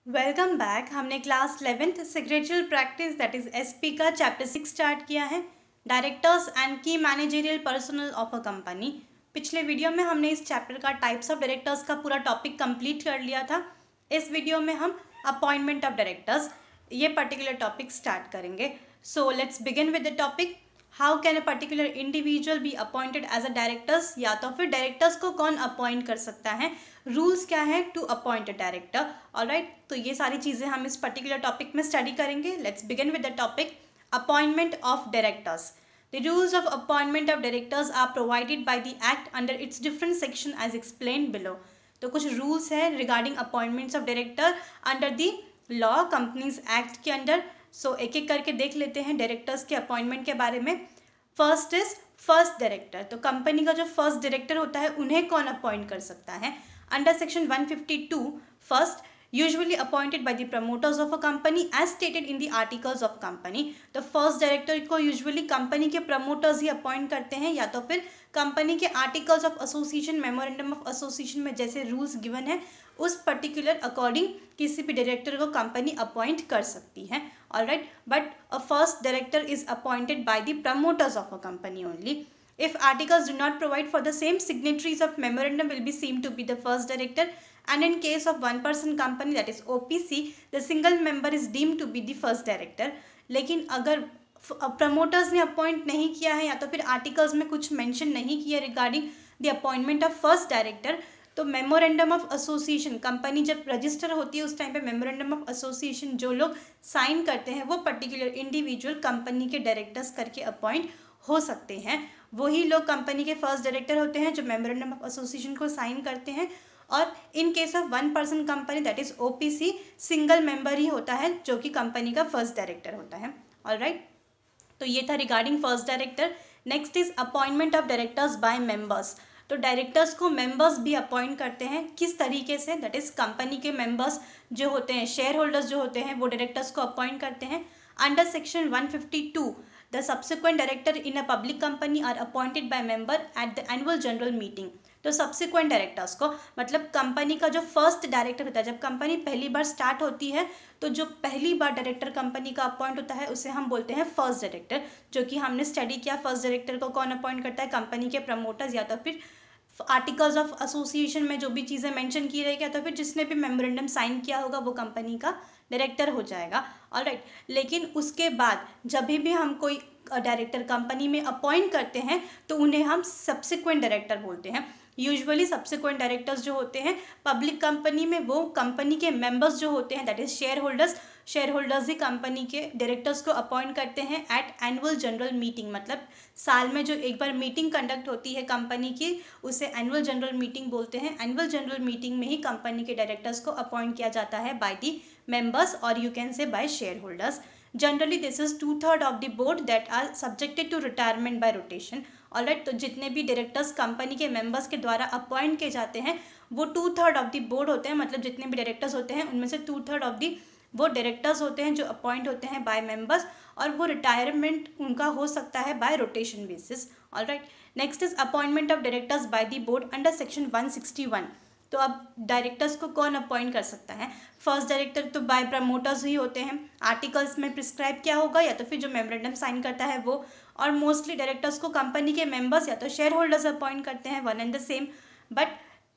Welcome back. हमने class 11th secretarial practice that is SP का chapter 6 start किया है, डायरेक्टर्स एंड की managerial personnel of a company. पिछले वीडियो में हमने इस चैप्टर का टाइप्स ऑफ डायरेक्टर्स का पूरा टॉपिक कंप्लीट कर लिया था। इस वीडियो में हम अपॉइंटमेंट ऑफ डायरेक्टर्स ये पर्टिकुलर टॉपिक स्टार्ट करेंगे। So let's begin with the topic. How can a particular individual be appointed as a directors, या तो फिर डायरेक्टर्स को कौन अपॉइंट कर सकता है, रूल्स क्या है to appoint a director. Alright, तो ये सारी चीज़ें हम इस पर्टिकुलर टॉपिक में स्टडी करेंगे। Let's begin with the topic appointment of directors. The rules of appointment of directors are provided by the Act under its different section as explained below. तो कुछ रूल्स है regarding appointments of director under the law companies act के under. सो एक एक करके देख लेते हैं डायरेक्टर्स के अपॉइंटमेंट के बारे में। First is first director. तो कंपनी का जो फर्स्ट डायरेक्टर होता है उन्हें कौन अपॉइंट कर सकता है? Under section 152 first usually appointed by the promoters of a company as stated in the articles of company। तो फर्स्ट डायरेक्टर को यूजुअली कंपनी के प्रमोटर्स ही अपॉइंट करते हैं, या तो फिर कंपनी के articles of association, memorandum of association में जैसे रूल्स गिवन है उस पर्टिकुलर अकॉर्डिंग किसी भी डायरेक्टर को कंपनी अपॉइंट कर सकती है। Alright, but a first director is appointed by the promoters of a company only. If articles do not provide for the same, signatories of memorandum will be seen to be the first director, and in case of one person company that is OPC, the single member is deemed to be the first director। लेकिन अगर promoters ने appoint नहीं किया है या तो फिर articles में कुछ मेंशन नहीं किया regarding the appointment of first director, तो मेमोरेंडम ऑफ एसोसिएशन, कंपनी जब रजिस्टर होती है उस टाइम पे मेमोरेंडम ऑफ एसोसिएशन जो लोग साइन करते हैं वो पर्टिकुलर इंडिविजुअल कंपनी के डायरेक्टर्स करके अपॉइंट हो सकते हैं। वही लोग कंपनी के फर्स्ट डायरेक्टर होते हैं जो मेमोरेंडम ऑफ एसोसिएशन को साइन करते हैं। और in case of one person company that is OPC, single member ही होता है जो कि कंपनी का फर्स्ट डायरेक्टर होता है। ऑलराइट, तो ये था regarding first director. Next is appointment of directors bye members. तो डायरेक्टर्स को मेंबर्स भी अपॉइंट करते हैं। किस तरीके से? दैट इज कंपनी के मेंबर्स जो होते हैं, शेयर होल्डर्स जो होते हैं, वो डायरेक्टर्स को अपॉइंट करते हैं। Under section 152 the subsequent director in a public company are appointed by member at the annual general meeting। तो सब्सिक्वेंट डायरेक्टर्स को मतलब कंपनी का जो फर्स्ट डायरेक्टर होता है, जब कंपनी पहली बार स्टार्ट होती है तो जो पहली बार डायरेक्टर कंपनी का अपॉइंट होता है उसे हम बोलते हैं फर्स्ट डायरेक्टर। जो कि हमने स्टडी किया, फर्स्ट डायरेक्टर को कौन अपॉइंट करता है? कंपनी के प्रमोटर्स, या तो फिर आर्टिकल्स ऑफ एसोसिएशन में जो भी चीज़ें मेंशन की रहेगी, या तो फिर जिसने भी मेमोरेंडम साइन किया होगा वो कंपनी का डायरेक्टर हो जाएगा। ऑलराइट, लेकिन उसके बाद जब भी हम कोई डायरेक्टर कंपनी में अपॉइंट करते हैं तो उन्हें हम सब्सिक्वेंट डायरेक्टर बोलते हैं। यूजुअली सब्सिक्वेंट डायरेक्टर्स जो होते हैं पब्लिक कंपनी में, वो कंपनी के मेंबर्स जो होते हैं that is share holders he company के डायरेक्टर्स को अपॉइंट करते हैं एट एनुअल जनरल मीटिंग। मतलब साल में जो एक बार मीटिंग कंडक्ट होती है कंपनी की उसे एनुअल जनरल मीटिंग बोलते हैं। एनुअल जनरल मीटिंग में ही कंपनी के डायरेक्टर्स को अपॉइंट किया जाता है बाय दी मेंबर्स, और you can say by shareholders. Generally this is 2/3 of the board that are subjected to retirement by rotation. Alright, तो जितने भी डायरेक्टर्स कंपनी के मेंबर्स के द्वारा अपॉइंट किए जाते हैं वो 2/3 ऑफ द बोर्ड होते हैं। मतलब जितने भी डायरेक्टर्स होते हैं उनमें से 2/3 ऑफ दी वो डायरेक्टर्स होते हैं जो अपॉइंट होते हैं बाय मेंबर्स, और वो रिटायरमेंट उनका हो सकता है bye rotation basis. Alright, next is appointment of directors bye the board under section 161। तो अब डायरेक्टर्स को कौन अपॉइंट कर सकता है? फर्स्ट डायरेक्टर तो बाय प्रमोटर्स ही होते हैं। आर्टिकल्स में प्रिस्क्राइब किया होगा या तो फिर जो मेमोरेंडम साइन करता है वो, और मोस्टली डायरेक्टर्स को कंपनी के मेंबर्स या तो शेयर होल्डर्स अपॉइंट करते हैं, one and the same. But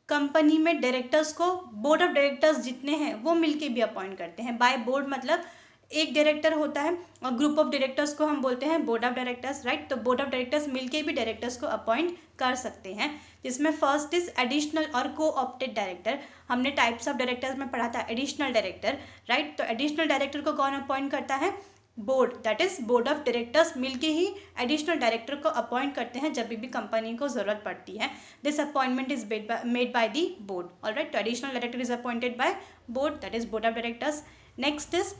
company में डायरेक्टर्स को बोर्ड ऑफ डायरेक्टर्स जितने हैं वो मिलके भी अपॉइंट करते हैं। बाय बोर्ड मतलब एक डायरेक्टर होता है और ग्रुप ऑफ डायरेक्टर्स को हम बोलते हैं बोर्ड ऑफ डायरेक्टर्स। राइट, तो बोर्ड ऑफ डायरेक्टर्स मिलके भी डायरेक्टर्स को अपॉइंट कर सकते हैं, जिसमें फर्स्ट इज एडिशनल और को ऑप्टेड डायरेक्टर। हमने टाइप्स ऑफ डायरेक्टर्स में पढ़ा था एडिशनल डायरेक्टर। राइट, तो एडिशनल डायरेक्टर को कौन अपॉइंट करता है? Board, that is board of directors मिलके ही एडिशनल डायरेक्टर को अपॉइंट करते हैं जब भी कंपनी को जरूरत पड़ती है। This appointment is made by the board. Alright, तो additional director is appointed by board, that is board of directors. Next is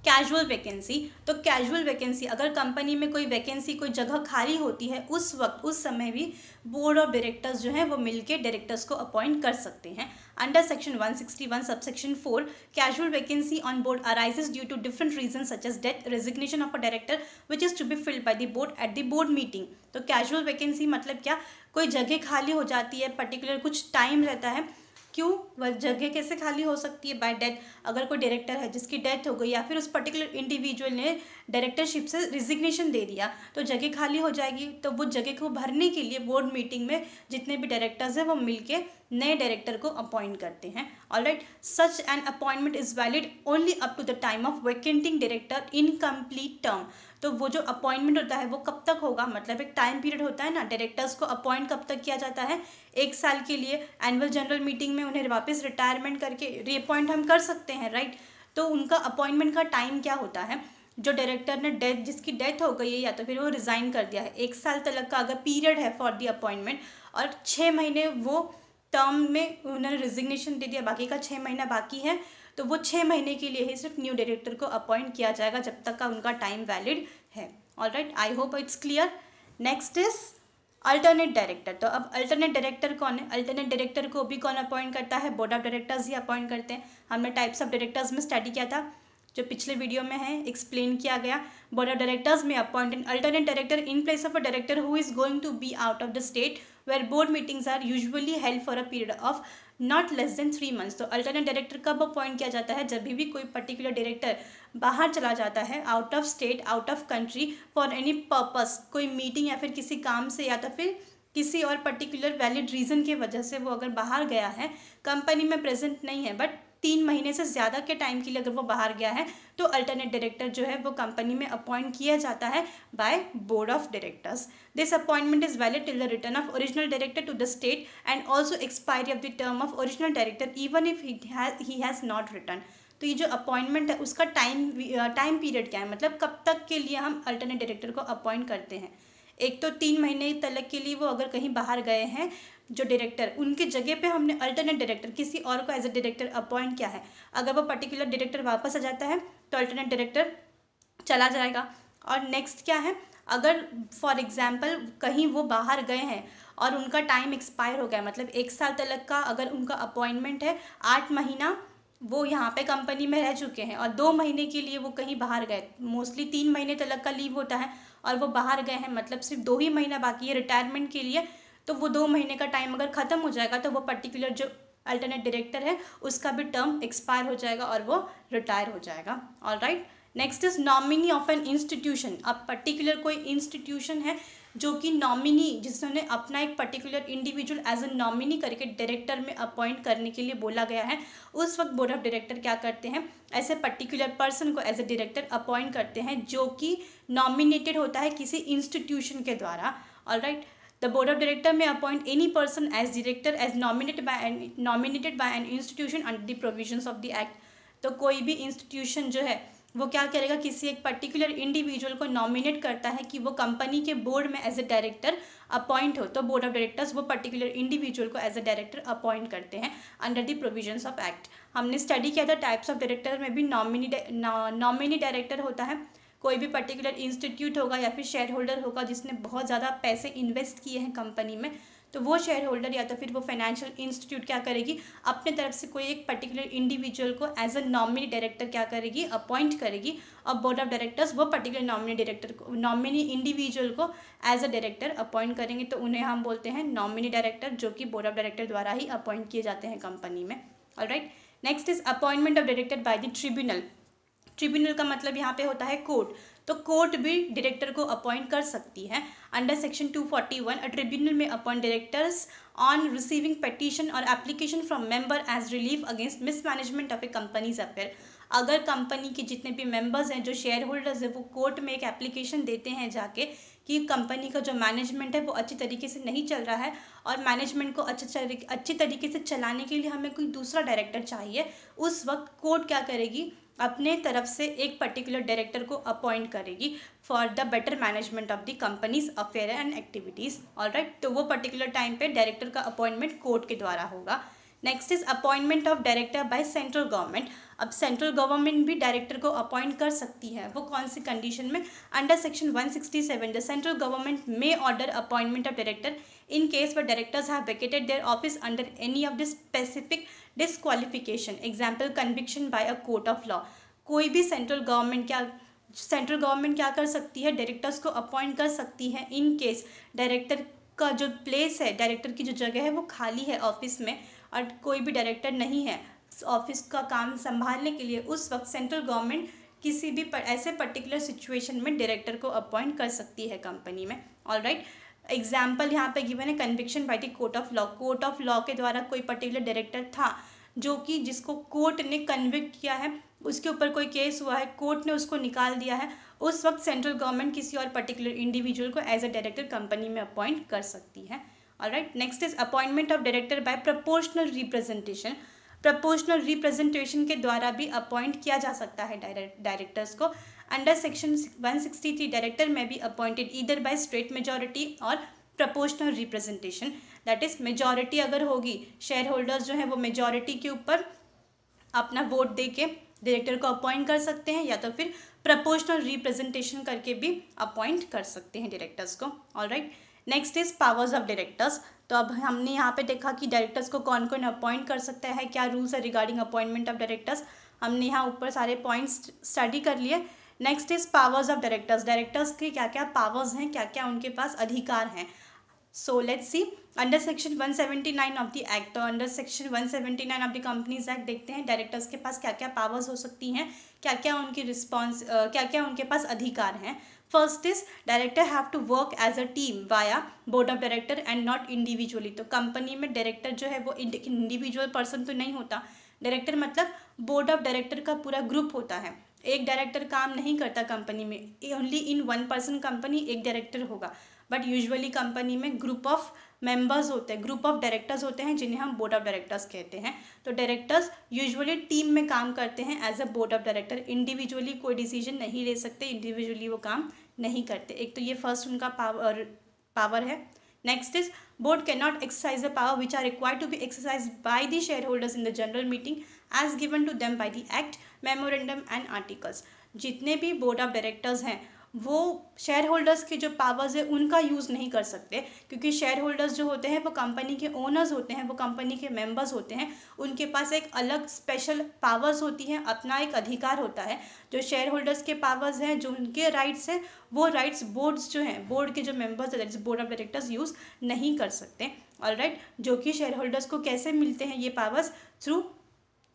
casual vacancy. तो कैजुअल वैकेंसी, अगर कंपनी में कोई वैकेंसी, कोई जगह खाली होती है उस वक्त, उस समय भी बोर्ड ऑफ डायरेक्टर्स जो है वो मिलके डायरेक्टर्स को अपॉइंट कर सकते हैं। Under section 161 subsection 4, casual vacancy on board arises due to different reason such as death, resignation of a director which is to be filled by the board at the board meeting. तो casual vacancy मतलब क्या? कोई जगह खाली हो जाती है, particular कुछ टाइम रहता है क्यों, वह जगह कैसे खाली हो सकती है? Bye death. अगर कोई डायरेक्टर है जिसकी डेथ हो गई या फिर उस पर्टिकुलर इंडिविजुअल ने डायरेक्टरशिप से रिजिग्नेशन दे दिया तो जगह खाली हो जाएगी। तो वो जगह को भरने के लिए बोर्ड मीटिंग में जितने भी डायरेक्टर्स हैं वो मिलके नए डायरेक्टर को अपॉइंट करते हैं। Alright, such an appointment is valid only up to the time of vacating director in complete term. तो वो जो अपॉइंटमेंट होता है वो कब तक होगा, मतलब एक टाइम पीरियड होता है ना, डायरेक्टर्स को अपॉइंट कब तक किया जाता है, 1 साल के लिए। एनुअल जनरल मीटिंग में उन्हें वापस रिटायरमेंट करके रीअपॉइंट हम कर सकते हैं, राइट। तो उनका अपॉइंटमेंट का टाइम क्या होता है, जो डायरेक्टर ने जिसकी डेथ हो गई है या तो फिर वो रिज़ाइन कर दिया है, 1 साल तक का अगर पीरियड है फॉर दी अपॉइंटमेंट, और 6 महीने वो टर्म में उन्होंने रिजिग्नेशन दे दिया, बाकी का 6 महीना बाकी है, तो वो 6 महीने के लिए ही सिर्फ न्यू डायरेक्टर को अपॉइंट किया जाएगा जब तक का उनका टाइम वैलिड है। Alright, I hope it's clear. Next is alternate director. तो अब अल्टरनेट डायरेक्टर कौन है? अल्टरनेट डायरेक्टर को भी कौन अपॉइंट करता है? बोर्ड ऑफ डायरेक्टर्स ही अपॉइंट करते हैं। हमने टाइप्स ऑफ डायरेक्टर्स में स्टडी किया था, जो पिछले वीडियो में है, एक्सप्लेन किया गया। बोर्ड ऑफ डायरेक्टर्स में appoint an alternate director in place of a director who is going to be out of the state where board meetings are usually held for a period of not less than 3 months. तो alternate director कब appoint किया जाता है? जब भी कोई particular director बाहर चला जाता है, out of state, out of country, for any purpose, कोई मीटिंग या फिर किसी काम से या तो फिर किसी और पर्टिकुलर वैलिड रीज़न की वजह से वो अगर बाहर गया है, कंपनी में प्रेजेंट नहीं है, बट 3 महीने से ज़्यादा के टाइम के लिए अगर वो बाहर गया है, तो अल्टरनेट डायरेक्टर जो है वो कंपनी में अपॉइंट किया जाता है by board of directors. This appointment is valid till the return of original director to the state and also expiry of the term of original director even if he has not return. तो ये जो appointment है उसका time period क्या है, मतलब कब तक के लिए हम अल्टरनेट डायरेक्टर को अपॉइंट करते हैं? एक तो 3 महीने तक के लिए वो अगर कहीं बाहर गए हैं जो डायरेक्टर, उनकी जगह पे हमने अल्टरनेट डायरेक्टर किसी और को एज ए डायरेक्टर अपॉइंट किया है। अगर वो पर्टिकुलर डायरेक्टर वापस आ जाता है तो अल्टरनेट डायरेक्टर चला जाएगा। और नेक्स्ट क्या है, अगर फॉर एग्जांपल कहीं वो बाहर गए हैं और उनका टाइम एक्सपायर हो गया, मतलब 1 साल तक का अगर उनका अपॉइंटमेंट है, 8 महीना वो यहाँ पे कंपनी में रह चुके हैं और 2 महीने के लिए वो कहीं बाहर गए, मोस्टली 3 महीने तक का लीव होता है और वो बाहर गए हैं, मतलब सिर्फ 2 ही महीना बाकी है रिटायरमेंट के लिए, तो वो 2 महीने का टाइम अगर ख़त्म हो जाएगा तो वो पर्टिकुलर जो अल्टरनेट डायरेक्टर है उसका भी टर्म एक्सपायर हो जाएगा और वो रिटायर हो जाएगा। Alright, next is nominee of an institution. अब पर्टिकुलर कोई इंस्टीट्यूशन है जो कि नॉमिनी, जिसने अपना एक particular individual as a nominee करके डायरेक्टर में अपॉइंट करने के लिए बोला गया है, उस वक्त बोर्ड ऑफ डायरेक्टर क्या करते हैं, ऐसे पर्टिकुलर पर्सन को एज ए डायरेक्टर अपॉइंट करते हैं जो कि नॉमिनेटेड होता है किसी इंस्टीट्यूशन के द्वारा। Alright, the board of director में appoint any person as director as nominated by an institution under the provisions of the act. तो कोई भी इंस्टीट्यूशन जो है वो क्या करेगा, किसी एक पर्टिकुलर इंडिविजुअल को नॉमिनेट करता है कि वो कंपनी के बोर्ड में एज ए डायरेक्टर अपॉइंट हो, तो बोर्ड ऑफ डायरेक्टर्स वो पर्टिकुलर इंडिविजुअल को एज ए डायरेक्टर अपॉइंट करते हैं under the provisions of act. हमने स्टडी किया था टाइप्स ऑफ डायरेक्टर में भी नॉमिनी डायरेक्टर होता है। कोई भी पर्टिकुलर इंस्टीट्यूट होगा या फिर शेयर होल्डर होगा जिसने बहुत ज़्यादा पैसे इन्वेस्ट किए हैं कंपनी में, तो वो शेयर होल्डर या तो फिर वो फाइनेंशियल इंस्टीट्यूट क्या करेगी, अपने तरफ से कोई एक पर्टिकुलर इंडिविजुअल को एज अ नॉमिनी डायरेक्टर क्या करेगी, अपॉइंट करेगी, और बोर्ड ऑफ डायरेक्टर्स वो पर्टिकुलर नॉमिनी इंडिविजुअल को एज अ डायरेक्टर अपॉइंट करेंगे, तो उन्हें हम बोलते हैं नॉमिनी डायरेक्टर, जो कि बोर्ड ऑफ डायरेक्टर द्वारा ही अपॉइंट किए जाते हैं कंपनी में। Alright, next is appointment of director by the tribunal. Tribunal का मतलब यहाँ पे होता है कोर्ट, तो कोर्ट भी डायरेक्टर को अपॉइंट कर सकती है। अंडर सेक्शन 241 अ ट्रिब्यूनल में appoint directors on receiving petition और application from member as relief against mismanagement of a company's affair. अगर कंपनी के जितने भी मेंबर्स हैं, जो शेयर होल्डर्स हैं, वो कोर्ट में एक एप्लीकेशन देते हैं जाके कि कंपनी का जो मैनेजमेंट है वो अच्छी तरीके से नहीं चल रहा है और मैनेजमेंट को अच्छी तरीके से चलाने के लिए हमें कोई दूसरा डायरेक्टर चाहिए, उस वक्त कोर्ट क्या करेगी, अपने तरफ से एक पर्टिकुलर डायरेक्टर को अपॉइंट करेगी for the better management of the companies affair and activities. Alright, तो वो पर्टिकुलर टाइम पे डायरेक्टर का अपॉइंटमेंट कोर्ट के द्वारा होगा। Next is appointment of director by central government. अब सेंट्रल गवर्नमेंट भी डायरेक्टर को अपॉइंट कर सकती है, वो कौन सी कंडीशन में, under section 167 the central government may order appointment of director in case were directors have vacated their office under any of the specific disqualification, example conviction by a court of law. कोई भी central government क्या कर सकती है, directors को appoint कर सकती है इन केस डायरेक्टर का जो प्लेस है, डायरेक्टर की जो जगह है वो खाली है ऑफिस में, और कोई भी डायरेक्टर नहीं है ऑफिस का काम संभालने के लिए, उस वक्त सेंट्रल गवर्नमेंट किसी भी ऐसे पर्टिकुलर सिचुएशन में डायरेक्टर को अपॉइंट कर सकती है कंपनी में। ऑलराइट, एग्जाम्पल यहाँ पे गिवन है conviction by the court of law. Court of law के द्वारा कोई पर्टिकुलर डायरेक्टर था जो कि जिसको कोर्ट ने कन्विक्ट किया है, उसके ऊपर कोई केस हुआ है, कोर्ट ने उसको निकाल दिया है, उस वक्त सेंट्रल गवर्नमेंट किसी और पर्टिकुलर इंडिविजुअल को एज अ डायरेक्टर कंपनी में अपॉइंट कर सकती है। Alright, next is appointment of director by proportional representation. Proportional representation के द्वारा भी अपॉइंट किया जा सकता है डायरेक्टर्स को। Under section 163 director may be appointed either by straight majority और proportional representation. That is majority अगर होगी, शेयर होल्डर्स जो है वो मेजॉरिटी के ऊपर अपना वोट दे के डायरेक्टर को अपॉइंट कर सकते हैं, या तो फिर प्रोपोर्शनल रिप्रेजेंटेशन करके भी अपॉइंट कर सकते हैं डायरेक्टर्स को। Alright, next is powers of directors. तो अब हमने यहाँ पे देखा कि डायरेक्टर्स को कौन कौन अपॉइंट कर सकता है, क्या रूल्स है रिगार्डिंग अपॉइंटमेंट ऑफ डायरेक्टर्स। हमने यहाँ ऊपर सारे पॉइंट्स स्टडी कर लिए। Next is powers of directors. Directors के क्या क्या पावर्स हैं, क्या क्या उनके पास अधिकार हैं। So let's see, under section 179 of the act, तो under section 179 of the companies act directors हैं डायरेक्टर्स के पास क्या क्या पावर्स हो सकती हैं, क्या क्या उनकी क्या क्या उनके पास अधिकार हैं। First is director have to work as a team via board of director and not individually. तो कंपनी में डायरेक्टर जो है वो इंडिविजुअल पर्सन तो नहीं होता, डायरेक्टर मतलब बोर्ड ऑफ डायरेक्टर का पूरा ग्रुप होता है। एक डायरेक्टर काम नहीं करता कंपनी में, only in one person company एक डायरेक्टर होगा, बट यूजुअली कंपनी में ग्रुप ऑफ मेंबर्स होते हैं, ग्रुप ऑफ डायरेक्टर्स होते हैं जिन्हें हम बोर्ड ऑफ डायरेक्टर्स कहते हैं। तो डायरेक्टर्स यूजुअली टीम में काम करते हैं as a board of director, individually कोई डिसीजन नहीं ले सकते, इंडिविजुअली वो काम नहीं करते। एक तो ये फर्स्ट उनका पावर है। Next is board can not exercise the power which are required to be exercise by the shareholders in the general meeting as given to them by the act, memorandum and articles. जितने भी board of directors हैं वो share holders के जो powers है उनका use नहीं कर सकते, क्योंकि शेयर होल्डर्स जो होते हैं वो कंपनी के ओनर्स होते हैं, वो कंपनी के मेंबर्स होते हैं, उनके पास एक अलग स्पेशल पावर्स होती हैं, अपना एक अधिकार होता है। जो शेयर होल्डर्स के पावर्स हैं, जो उनके राइट्स हैं, वो राइट्स बोर्ड्स जो हैं, बोर्ड के जो मेंबर्स है, बोर्ड ऑफ डायरेक्टर्स यूज़ नहीं कर सकते। ऑलराइट, जो कि शेयर होल्डर्स को कैसे मिलते हैं ये powers, through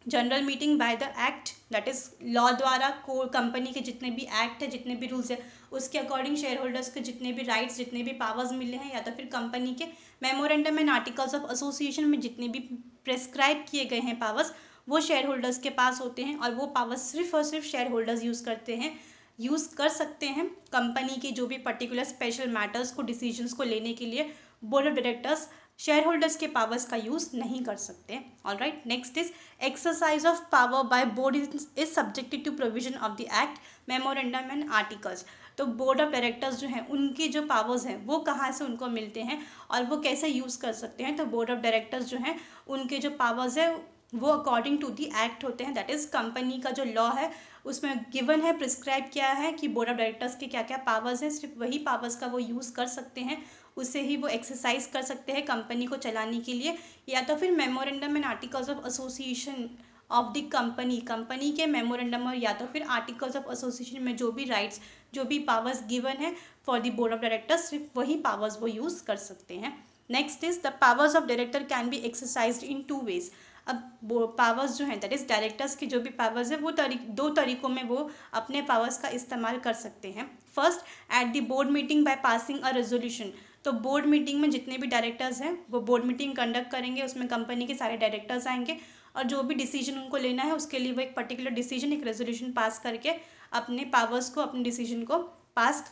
general meeting by the act, that is law द्वारा, को कंपनी के जितने भी एक्ट है, जितने भी रूल्स है, उसके अकॉर्डिंग शेयर होल्डर्स के जितने भी राइट्स, जितने भी पावर्स मिले हैं, या तो फिर कंपनी के memorandum and articles of association में जितने भी प्रेस्क्राइब किए गए हैं पावर्स, वो शेयर होल्डर्स के पास होते हैं, और वो पावर्स सिर्फ और सिर्फ शेयर होल्डर्स यूज़ कर सकते हैं कंपनी के जो भी पर्टिकुलर स्पेशल मैटर्स को, डिसीजंस को लेने के लिए board of directors shareholders के पावर्स का यूज़ नहीं कर सकते। Alright, next is exercise of power by board is subjected to provision of the act, memorandum and articles. तो बोर्ड ऑफ डायरेक्टर्स जो हैं उनकी जो पावर्स हैं वो कहाँ से उनको मिलते हैं और वो कैसे यूज़ कर सकते हैं। तो बोर्ड ऑफ डायरेक्टर्स जो हैं उनके जो पावर्स है वो अकॉर्डिंग टू दी एक्ट होते हैं, दैट इज़ कंपनी का जो लॉ है उसमें गिवन है, प्रिस्क्राइब किया है कि बोर्ड ऑफ डायरेक्टर्स के क्या क्या पावर्स हैं, सिर्फ वही पावर्स का वो यूज़ कर सकते हैं, उससे ही वो एक्सरसाइज कर सकते हैं कंपनी को चलाने के लिए। या तो फिर memorandum and articles of association of the company के मेमोरेंडम और या तो फिर आर्टिकल्स ऑफ एसोसिएशन में जो भी राइट्स, जो भी पावर्स गिवन है for the board of directors, सिर्फ वही पावर्स वो यूज़ कर सकते हैं। Next is the powers of director can be exercised in 2 ways. अब पावर्स जो हैं, दैट इज डायरेक्टर्स की जो भी पावर्स है वो 2 तरीकों में वो अपने पावर्स का इस्तेमाल कर सकते हैं। First, eight the board meeting by passing a resolution. तो बोर्ड मीटिंग में जितने भी डायरेक्टर्स हैं वो बोर्ड मीटिंग कंडक्ट करेंगे, उसमें कंपनी के सारे डायरेक्टर्स आएंगे और जो भी डिसीजन उनको लेना है उसके लिए वो एक पर्टिकुलर डिसीजन, एक रेजोल्यूशन पास करके अपने पावर्स को, अपने डिसीजन को पास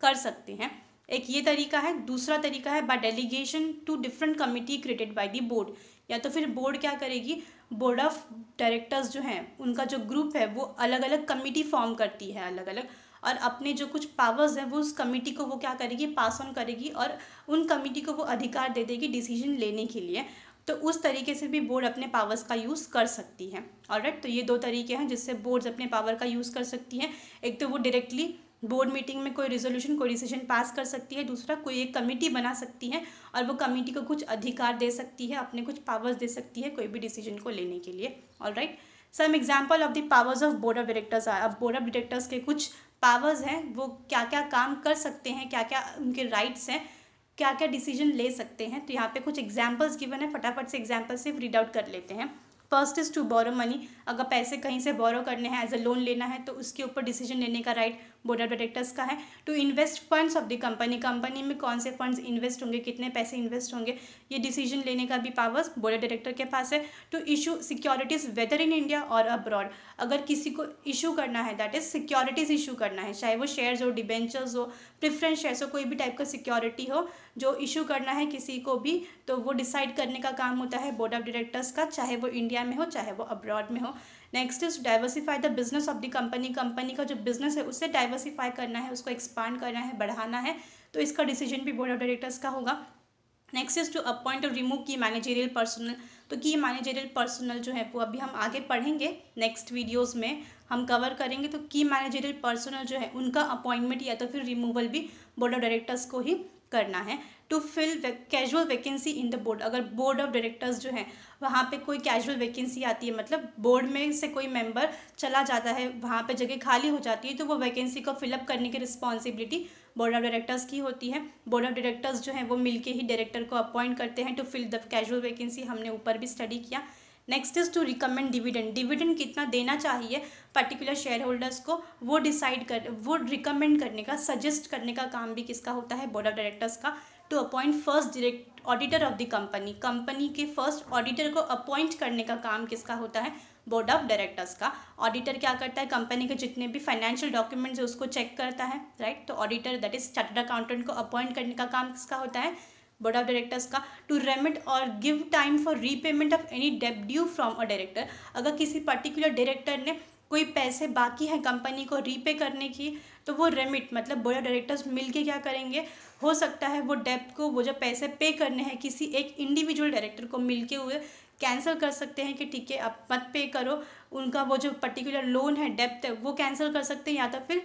कर सकते हैं। एक ये तरीका है। दूसरा तरीका है by delegation to different committee created by the board. या तो फिर बोर्ड क्या करेगी, बोर्ड ऑफ डायरेक्टर्स जो हैं उनका जो ग्रुप है वो अलग अलग कमिटी फॉर्म करती है अलग अलग, और अपने जो कुछ पावर्स हैं वो उस कमिटी को वो क्या करेगी, पास ऑन करेगी और उन कमिटी को वो अधिकार दे देगी डिसीजन लेने के लिए। तो उस तरीके से भी बोर्ड अपने पावर्स का यूज़ कर सकती है। ऑलराइट, तो ये 2 तरीके हैं जिससे बोर्ड्स अपने पावर का यूज़ कर सकती हैं। एक तो वो डायरेक्टली बोर्ड मीटिंग में कोई रिजोल्यूशन, कोई डिसीजन पास कर सकती है। दूसरा, कोई एक कमेटी बना सकती है और वो कमेटी को कुछ अधिकार दे सकती है, अपने कुछ पावर्स दे सकती है कोई भी डिसीजन को लेने के लिए। Alright, some example of the powers of board of directors are. अब बोर्ड ऑफ डायरेक्टर्स के कुछ पावर्स हैं, वो क्या क्या काम कर सकते हैं, क्या क्या उनके राइट्स हैं, क्या क्या डिसीजन ले सकते हैं। तो यहाँ पे कुछ एग्जाम्पल्स गिवन है, फटाफट से एग्जाम्पल सिर्फ रीड आउट कर लेते हैं। First is to borrow money, अगर पैसे कहीं से बोरो करने हैं, एज अ लोन लेना है, तो उसके ऊपर डिसीजन लेने का राइट बोर्ड ऑफ डायरेक्टर्स का है। To invest funds of the company, company में कौन से फंड्स इन्वेस्ट होंगे, कितने पैसे इन्वेस्ट होंगे, ये डिसीजन लेने का भी पावर्स बोर्ड ऑफ डायरेक्टर के पास है। To issue securities whether in India और अब्रॉड, अगर किसी को इशू करना है, दैट इज सिक्योरिटीज इशू करना है, चाहे वो शेयर्स हो, डिबेंचर्स हो, प्रेफरेंस शेयर्स हो, कोई भी टाइप का सिक्योरिटी हो जो इशू करना है किसी को भी, तो वो डिसाइड करने का काम होता है बोर्ड ऑफ डायरेक्टर्स का, चाहे वो इंडिया में हो चाहे वो अब्रॉड में हो। Next is diversify the business of the company, company का जो बिजनेस है उससे डाइवर्सिफाई करना है, उसको एक्सपांड करना है, बढ़ाना है, तो इसका डिसीजन भी बोर्ड ऑफ डायरेक्टर्स का होगा। नेक्स्ट इज टू अपॉइंट और रिमूव की मैनेजरियल पर्सनल, तो की मैनेजरियल पर्सनल जो है वो अभी हम आगे पढ़ेंगे, नेक्स्ट वीडियोस में हम कवर करेंगे। तो की मैनेजरियल पर्सनल जो है उनका अपॉइंटमेंट या तो फिर रिमूवल भी बोर्ड ऑफ डायरेक्टर्स को ही करना है। To fill casual vacancy in the board, अगर बोर्ड ऑफ डायरेक्टर्स जो है वहाँ पे कोई कैजुअल वैकेंसी आती है, मतलब बोर्ड में से कोई मेंबर चला जाता है, वहाँ पे जगह खाली हो जाती है, तो वो वैकेंसी को फिलअप करने की रिस्पॉन्सिबिलिटी बोर्ड ऑफ डायरेक्टर्स की होती है। बोर्ड ऑफ डायरेक्टर्स जो है वो मिलके ही डायरेक्टर को अपॉइंट करते हैं to fill the casual vacancy, हमने ऊपर भी स्टडी किया। Next is to recommend dividend, dividend कितना देना चाहिए पर्टिकुलर शेयर होल्डर्स को, वो डिसाइड कर, वो रिकमेंड करने का, सजेस्ट करने का काम भी किसका होता है, बोर्ड ऑफ डायरेक्टर्स का। To appoint first direct auditor of the company, company के फर्स्ट ऑडिटर को अपॉइंट करने का काम किसका होता है, बोर्ड ऑफ डायरेक्टर्स का। ऑडिटर क्या करता है, कंपनी के जितने भी फाइनेंशियल डॉक्यूमेंट्स है उसको चेक करता है, राइट। तो auditor that is chartered accountant को अपॉइंट करने का काम किसका होता है, बोर्ड ऑफ डायरेक्टर्स का। टू रेमिट और give time for repayment of any डेब्ट ड्यू फ्रॉम अ डायरेक्टर, अगर किसी पर्टिकुलर डायरेक्टर ने कोई पैसे बाकी हैं कंपनी को रीपे करने की, तो वो रेमिट मतलब बोर्ड ऑफ डायरेक्टर्स मिलके क्या करेंगे, हो सकता है वो डेब्ट को, वो जो पैसे पे करने हैं किसी एक इंडिविजुअल डायरेक्टर को मिलके हुए कैंसिल कर सकते हैं कि ठीक है आप मत पे करो, उनका वो जो पर्टिकुलर लोन है, डेब्ट है, वो कैंसिल कर सकते हैं, या तो फिर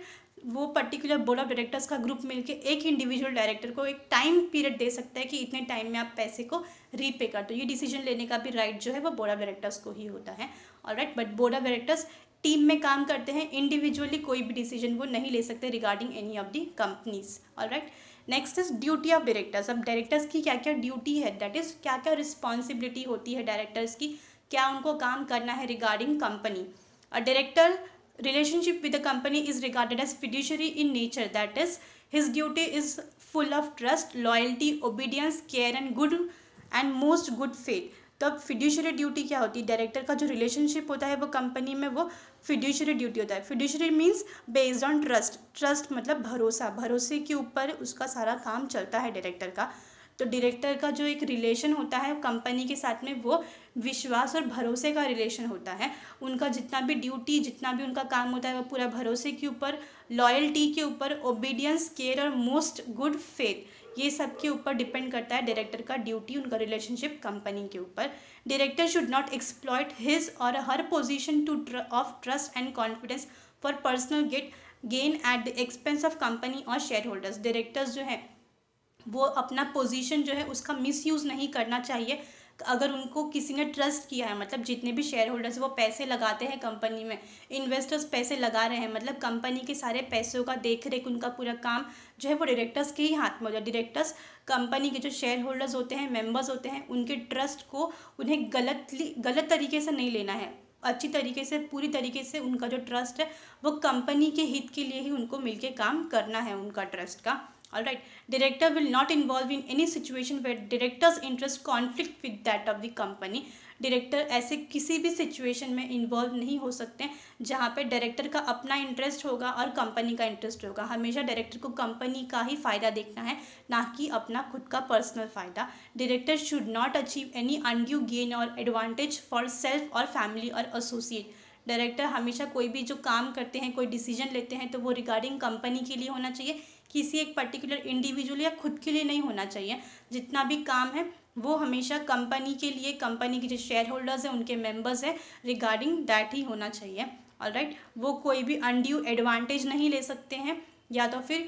वो पर्टिकुलर बोर्ड ऑफ डायरेक्टर्स का ग्रुप मिलके एक इंडिविजुअल डायरेक्टर को एक टाइम पीरियड दे सकता है कि इतने टाइम में आप पैसे को रीपे कर दो। ये डिसीजन लेने का भी राइट जो है वो बोर्ड ऑफ डायरेक्टर्स को ही होता है, alright. But board of directors team में काम करते हैं, इंडिविजुअली कोई भी डिसीजन वो नहीं ले सकते regarding any of the companies, alright. Next is duty of directors, अब डायरेक्टर्स की क्या क्या ड्यूटी है, दैट इज क्या क्या रिस्पॉन्सिबिलिटी होती है डायरेक्टर्स की, क्या उनको काम करना है regarding company. A director relationship with the company is regarded as fiduciary in nature, that is his duty is full of trust, loyalty, obedience, care and good and most good faith। तो अब fiduciary duty क्या होती है, director का जो relationship होता है वो कंपनी में वो फिड्यूशरी ड्यूटी होता है। Fiduciary means based on trust, trust मतलब भरोसा, भरोसे के ऊपर उसका सारा काम चलता है डायरेक्टर का। तो डायरेक्टर का जो एक रिलेशन होता है कंपनी के साथ में वो विश्वास और भरोसे का रिलेशन होता है। उनका जितना भी ड्यूटी, जितना भी उनका काम होता है वो पूरा भरोसे के ऊपर, लॉयल्टी के ऊपर, ओबीडियंस, केयर और मोस्ट गुड फेथ, ये सब के ऊपर डिपेंड करता है डायरेक्टर का ड्यूटी, उनका रिलेशनशिप कंपनी के ऊपर। Director should not exploit his और her position to of trust and confidence for personal gain at the expense of company और शेयर होल्डर्स। डायरेक्टर्स जो है वो अपना पोजीशन जो है उसका मिसयूज़ नहीं करना चाहिए। अगर उनको किसी ने ट्रस्ट किया है, मतलब जितने भी शेयर होल्डर्स वो पैसे लगाते हैं कंपनी में, इन्वेस्टर्स पैसे लगा रहे हैं, मतलब कंपनी के सारे पैसों का देख रेख, उनका पूरा काम जो है वो डायरेक्टर्स के ही हाथ में होता है। डायरेक्टर्स कंपनी के जो शेयर होल्डर्स होते हैं, मेंबर्स होते हैं, उनके ट्रस्ट को उन्हें गलत तरीके से नहीं लेना है, अच्छी तरीके से, पूरी तरीके से उनका जो ट्रस्ट है वो कंपनी के हित के लिए ही उनको मिलके काम करना है उनका ट्रस्ट का, alright. Director will not involve in any situation where directors interest conflict with that of the company. Director ऐसे किसी भी सिचुएशन में इन्वॉल्व नहीं हो सकते जहाँ पे डायरेक्टर का अपना इंटरेस्ट होगा और कंपनी का इंटरेस्ट होगा। हमेशा डायरेक्टर को कंपनी का ही फ़ायदा देखना है, ना कि अपना खुद का पर्सनल फ़ायदा। Director should not achieve any undue gain और एडवांटेज फॉर सेल्फ और फैमिली और एसोसिएट। डायरेक्टर हमेशा कोई भी जो काम करते हैं, कोई डिसीजन लेते हैं, तो वो रिगार्डिंग कंपनी के लिए होना चाहिए, किसी एक पर्टिकुलर इंडिविजुअल या खुद के लिए नहीं होना चाहिए। जितना भी काम है वो हमेशा कंपनी के लिए, कंपनी के जो शेयर होल्डर्स हैं, उनके मेंबर्स हैं, रिगार्डिंग दैट ही होना चाहिए, ऑलराइट। वो कोई भी अनड्यू एडवांटेज नहीं ले सकते हैं, या तो फिर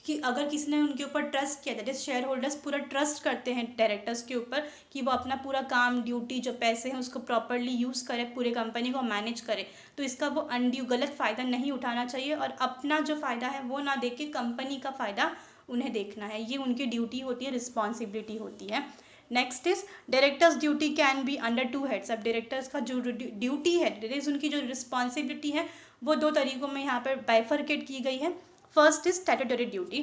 कि अगर किसी ने उनके ऊपर ट्रस्ट किया, दैट इज शेयर होल्डर्स पूरा ट्रस्ट करते हैं डायरेक्टर्स के ऊपर कि वो अपना पूरा काम, ड्यूटी, जो पैसे हैं उसको प्रॉपरली यूज़ करे, पूरे कंपनी को मैनेज करे, तो इसका वो अनड्यू गलत फ़ायदा नहीं उठाना चाहिए और अपना जो फ़ायदा है वो ना देके कंपनी का फ़ायदा उन्हें देखना है, ये उनकी ड्यूटी होती है, रिस्पॉन्सिबिलिटी होती है। Next is directors duty can be under two heads. अब डायरेक्टर्स का जो ड्यूटी है, उनकी जो रिस्पॉन्सिबिलिटी है वो दो तरीकों में यहाँ पर बाइफरकेट की गई है। First is statutory duty.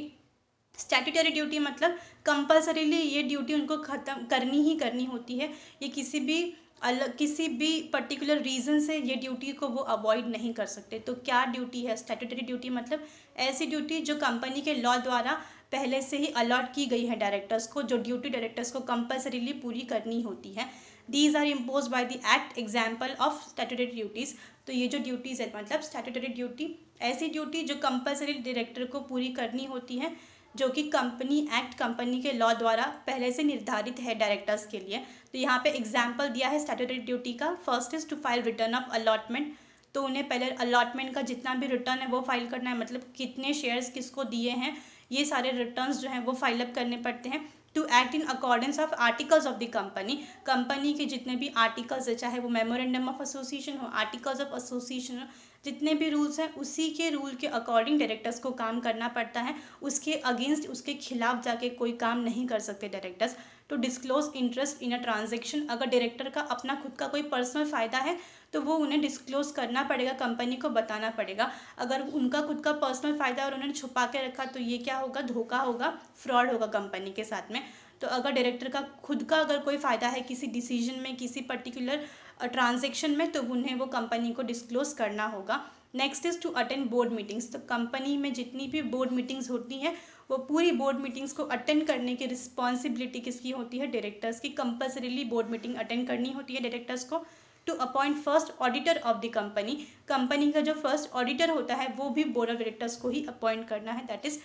Statutory duty मतलब कंपल्सरीली ये ड्यूटी उनको ख़त्म करनी होती है, ये किसी भी पर्टिकुलर रीज़न से ये ड्यूटी को वो अवॉइड नहीं कर सकते। तो क्या ड्यूटी है स्टैट्यूटरी ड्यूटी? मतलब ऐसी ड्यूटी जो कंपनी के लॉ द्वारा पहले से ही अलॉट की गई है डायरेक्टर्स को, जो ड्यूटी डायरेक्टर्स को कंपल्सरीली पूरी करनी होती है। These are impose by the act example of statutory duties. तो ये जो ड्यूटीज़ है मतलब स्टैट्यूटरी ड्यूटी, ऐसी ड्यूटी जो कंपल्सरी डायरेक्टर को पूरी करनी होती है, जो कि कंपनी एक्ट, कंपनी के लॉ द्वारा पहले से निर्धारित है डायरेक्टर्स के लिए। तो यहाँ पे एग्जाम्पल दिया है स्टैट्यूटरी ड्यूटी का। First is to file return of allotment. तो उन्हें पहले अलॉटमेंट का जितना भी रिटर्न है वो फाइल करना है, मतलब कितने शेयर्स किसको दिए हैं, ये सारे रिटर्न्स जो हैं वो फाइल अप करने पड़ते हैं। To act in accordance of articles of the company. Company के जितने भी आर्टिकल्स है, चाहे वो मेमोरेंडम ऑफ एसोसिएशन हो, आर्टिकल्स ऑफ एसोसिएशन हो, जितने भी रूल्स हैं उसी के रूल के अकॉर्डिंग डायरेक्टर्स को काम करना पड़ता है। उसके अगेंस्ट, उसके खिलाफ जाके कोई काम नहीं कर सकते directors. To disclose interest in a transaction. अगर डायरेक्टर का अपना खुद का कोई पर्सनल फ़ायदा है तो वो उन्हें डिस्क्लोज करना पड़ेगा, कंपनी को बताना पड़ेगा। अगर उनका खुद का पर्सनल फ़ायदा और उन्होंने छुपा के रखा तो ये क्या होगा? धोखा होगा, फ्रॉड होगा कंपनी के साथ में। तो अगर डायरेक्टर का खुद का अगर कोई फ़ायदा है किसी डिसीजन में, किसी पर्टिकुलर ट्रांजेक्शन में, तो उन्हें वो कंपनी को डिस्क्लोज करना होगा। Next is to attend board meetings. तो कंपनी में जितनी भी बोर्ड मीटिंग्स होती हैं वो पूरी बोर्ड मीटिंग्स को अटेंड करने की रिस्पॉन्सिबिलिटी किसकी होती है? डायरेक्टर्स की। कंपल्सरीली बोर्ड मीटिंग अटेंड करनी होती है डायरेक्टर्स को। To appoint first auditor of the company. Company का जो फर्स्ट ऑडिटर होता है वो भी बोर्ड ऑफ डायरेक्टर्स को ही अपॉइंट करना है, दैट इज़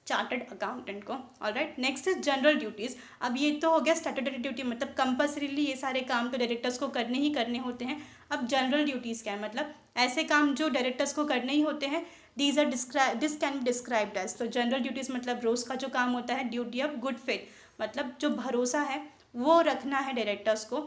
चार्टर्ड अकाउंटेंट को। Alright, next is general duties. अब ये तो हो गया स्टैट्यूटरी ड्यूटी, मतलब कंपल्सरीली ये सारे काम तो डायरेक्टर्स को करने ही करने होते हैं। अब जनरल ड्यूटीज़ क्या है? मतलब ऐसे काम जो डायरेक्टर्स को करने ही होते हैं। This can be described as. तो जनरल ड्यूटीज़ मतलब रोज़ का जो काम होता है, ड्यूटी ऑफ गुड फेथ, मतलब जो भरोसा है वो रखना है डायरेक्टर्स को।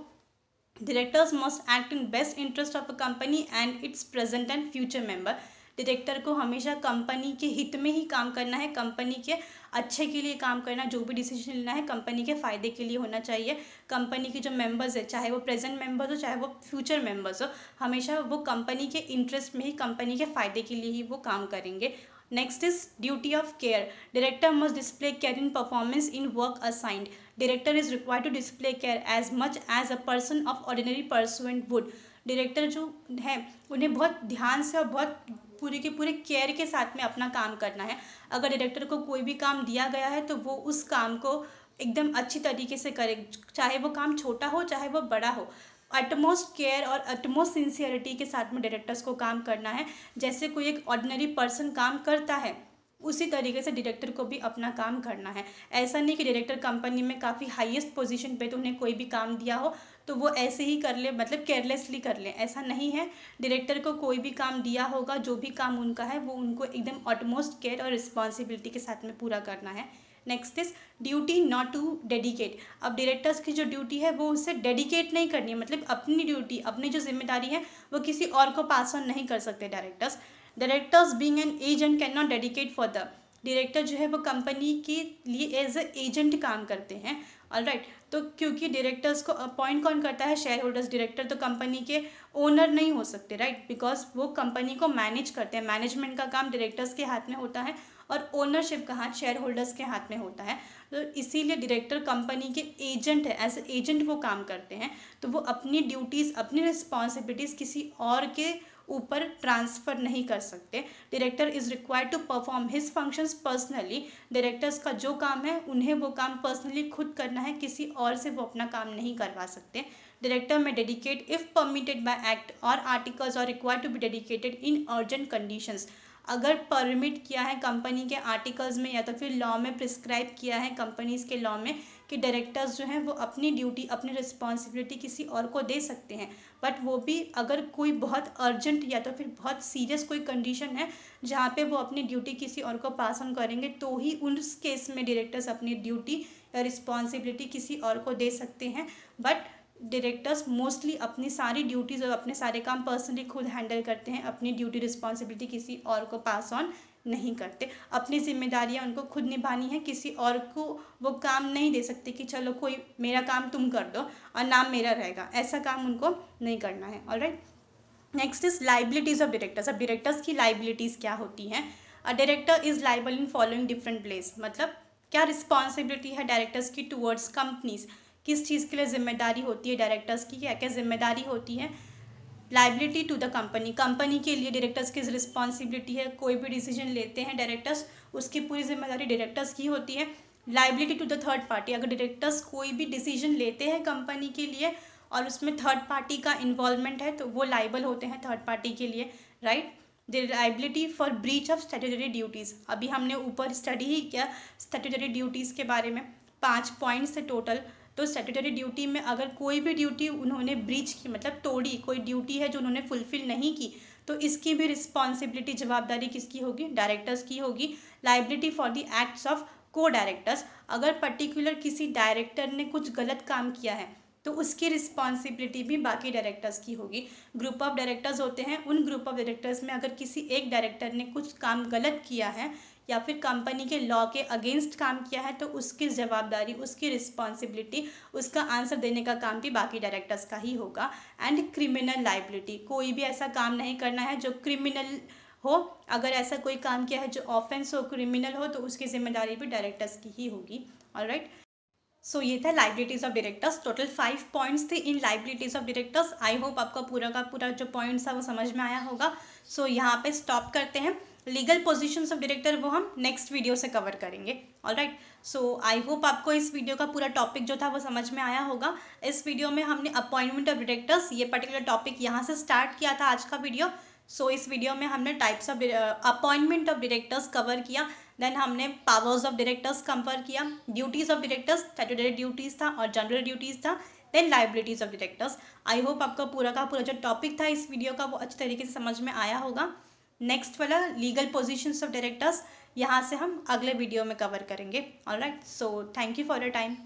Directors must act in best interest of a company and it's present and future member. Director को हमेशा कंपनी के हित में ही काम करना है, कंपनी के अच्छे के लिए काम करना, जो भी डिसीजन लेना है कंपनी के फ़ायदे के लिए होना चाहिए। कंपनी के जो मेंबर्स है, चाहे वो प्रेजेंट मेंबर्स हो चाहे वो फ्यूचर मेंबर्स हो, हमेशा वो कंपनी के इंटरेस्ट में ही, कंपनी के फ़ायदे के लिए ही वो काम करेंगे। Next is duty of care. Director must display care in performance in work assigned. Director is required to display care as much as a person of ordinary prudence would. Director जो है उन्हें बहुत ध्यान से और बहुत पूरे के पूरे केयर के साथ में अपना काम करना है। अगर डायरेक्टर को कोई भी काम दिया गया है तो वो उस काम को एकदम अच्छी तरीके से करे, चाहे वो काम छोटा हो चाहे वो बड़ा हो। अटमोस्ट केयर और अटमोस्ट सिंसियरिटी के साथ में डायरेक्टर्स को काम करना है। जैसे कोई एक ऑर्डिनरी पर्सन काम करता है उसी तरीके से डायरेक्टर को भी अपना काम करना है। ऐसा नहीं कि डायरेक्टर कंपनी में काफ़ी हाईएस्ट पोजीशन पे तो उन्हें कोई भी काम दिया हो तो वो ऐसे ही कर ले, मतलब केयरलेसली कर ले, ऐसा नहीं है। डायरेक्टर को कोई भी काम दिया होगा, जो भी काम उनका है वो उनको एकदम ऑटमोस्ट केयर और रिस्पॉन्सिबिलिटी के साथ में पूरा करना है। Next is duty not to dedicate. अब डायरेक्टर्स की जो ड्यूटी है वो उससे डेडिकेट नहीं करनी है, मतलब अपनी ड्यूटी, अपनी जो जिम्मेदारी है वो किसी और को पास ऑन नहीं कर सकते directors. Directors being an agent can not dedicate for the. Director जो है वो कंपनी के लिए एज ए एजेंट काम करते हैं। ऑलराइट, तो क्योंकि डायरेक्टर्स को अपॉइंट कौन करता है? Share holders. डायरेक्टर तो कंपनी के ओनर नहीं हो सकते, राइट, बिकॉज वो कंपनी को मैनेज करते हैं। मैनेजमेंट का काम डायरेक्टर्स के हाथ में होता है और ओनरशिप का हाथ शेयर होल्डर्स के हाथ में होता है। तो इसीलिए डायरेक्टर कंपनी के एजेंट है, एज ए एजेंट वो काम करते हैं। तो वो अपनी ड्यूटीज़, अपनी रिस्पॉन्सिबिलिटीज़ किसी और के ऊपर ट्रांसफ़र नहीं कर सकते। Director is required to perform his functions personally. Directors का जो काम है उन्हें वो काम पर्सनली खुद करना है, किसी और से वो अपना काम नहीं करवा सकते। डायरेक्टर में dedicate if permitted by act और आर्टिकल्स और required to be dedicated in urgent conditions. अगर परमिट किया है कंपनी के आर्टिकल्स में या तो फिर लॉ में प्रिस्क्राइब किया है कंपनीज़ के लॉ में कि डायरेक्टर्स जो हैं वो अपनी ड्यूटी, अपनी रिस्पॉन्सिबिलिटी किसी और को दे सकते हैं, बट वो भी अगर कोई बहुत अर्जेंट या तो फिर बहुत सीरियस कोई कंडीशन है जहाँ पे वो अपनी ड्यूटी किसी और को पास ऑन करेंगे तो ही उस केस में डायरेक्टर्स अपनी ड्यूटी या रिस्पॉन्सिबिलिटी किसी और को दे सकते हैं। बट डायरेक्टर्स मोस्टली अपनी सारी ड्यूटीज़ और अपने सारे काम पर्सनली खुद हैंडल करते हैं, अपनी ड्यूटी रिस्पॉन्सिबिलिटी किसी और को पास ऑन नहीं करते। अपनी जिम्मेदारियां उनको खुद निभानी है, किसी और को वो काम नहीं दे सकते कि चलो कोई मेरा काम तुम कर दो और नाम मेरा रहेगा, ऐसा काम उनको नहीं करना है। Alright, next is liabilities of directors. अब डायरेक्टर्स की लाइबिलिटीज़ क्या होती हैं? A director is liable in following different place, मतलब क्या रिस्पॉन्सिबिलिटी है डायरेक्टर्स की टूवर्ड्स कंपनीज, किस चीज़ के लिए जिम्मेदारी होती है डायरेक्टर्स की, क्या क्या जिम्मेदारी होती है? Liability to the company, company के लिए डायरेक्टर्स की रिस्पॉन्सिबिलिटी है, कोई भी डिसीजन लेते हैं डायरेक्टर्स उसकी पूरी जिम्मेदारी डायरेक्टर्स की होती है। Liability to the third party, अगर डायरेक्टर्स कोई भी डिसीजन लेते हैं कंपनी के लिए और उसमें थर्ड पार्टी का इन्वॉल्वमेंट है तो वो लाइबल होते हैं थर्ड पार्टी के लिए, right. The liability for breach of statutory duties, अभी हमने ऊपर स्टडी ही किया स्टैट्यूटरी ड्यूटीज़ के बारे में, 5 पॉइंट्स है टोटल। तो स्टैट्यूटरी ड्यूटी में अगर कोई भी ड्यूटी उन्होंने ब्रीच की, मतलब तोड़ी, कोई ड्यूटी है जो उन्होंने फुलफिल नहीं की, तो इसकी भी रिस्पॉन्सिबिलिटी, जवाबदारी किसकी होगी? डायरेक्टर्स की होगी। Liability for the acts of को डायरेक्टर्स, अगर पर्टिकुलर किसी डायरेक्टर ने कुछ गलत काम किया है तो उसकी रिस्पॉन्सिबिलिटी भी बाकी डायरेक्टर्स की होगी। ग्रुप ऑफ डायरेक्टर्स होते हैं, उन ग्रुप ऑफ डायरेक्टर्स में अगर किसी एक डायरेक्टर ने कुछ काम गलत किया है या फिर कंपनी के लॉ के अगेंस्ट काम किया है तो उसकी जवाबदारी, उसकी रिस्पॉन्सिबिलिटी, उसका आंसर देने का काम भी बाकी डायरेक्टर्स का ही होगा। एंड क्रिमिनल लाइबिलिटी, कोई भी ऐसा काम नहीं करना है जो क्रिमिनल हो, अगर ऐसा कोई काम किया है जो ऑफेंस हो, क्रिमिनल हो, तो उसकी जिम्मेदारी भी डायरेक्टर्स की ही होगी। ऑलराइट, सो ये था liabilities of directors. Total 5 points थे in liabilities of directors. I hope आपका पूरा का पूरा जो पॉइंट्स था वो समझ में आया होगा। सो यहाँ पे स्टॉप करते हैं। लीगल पोजीशंस ऑफ डायरेक्टर वो हम नेक्स्ट वीडियो से कवर करेंगे। ऑलराइट, सो आई होप आपको इस वीडियो का पूरा टॉपिक जो था वो समझ में आया होगा। इस वीडियो में हमने अपॉइंटमेंट ऑफ डायरेक्टर्स, ये पर्टिकुलर टॉपिक यहाँ से स्टार्ट किया था आज का वीडियो। सो इस वीडियो में हमने types of appointment of directors cover किया, देन हमने पावर्स ऑफ डायरेक्टर्स कवर किया, duties of directors, statutory duties था और जनरल ड्यूटीज़ था, then liabilities of directors. I hope आपका पूरा का पूरा जो टॉपिक था इस वीडियो का वो अच्छे तरीके से समझ में आया होगा। नेक्स्ट वाला लीगल पोजीशंस ऑफ डायरेक्टर्स यहाँ से हम अगले वीडियो में कवर करेंगे। Alright, so thank you for your time.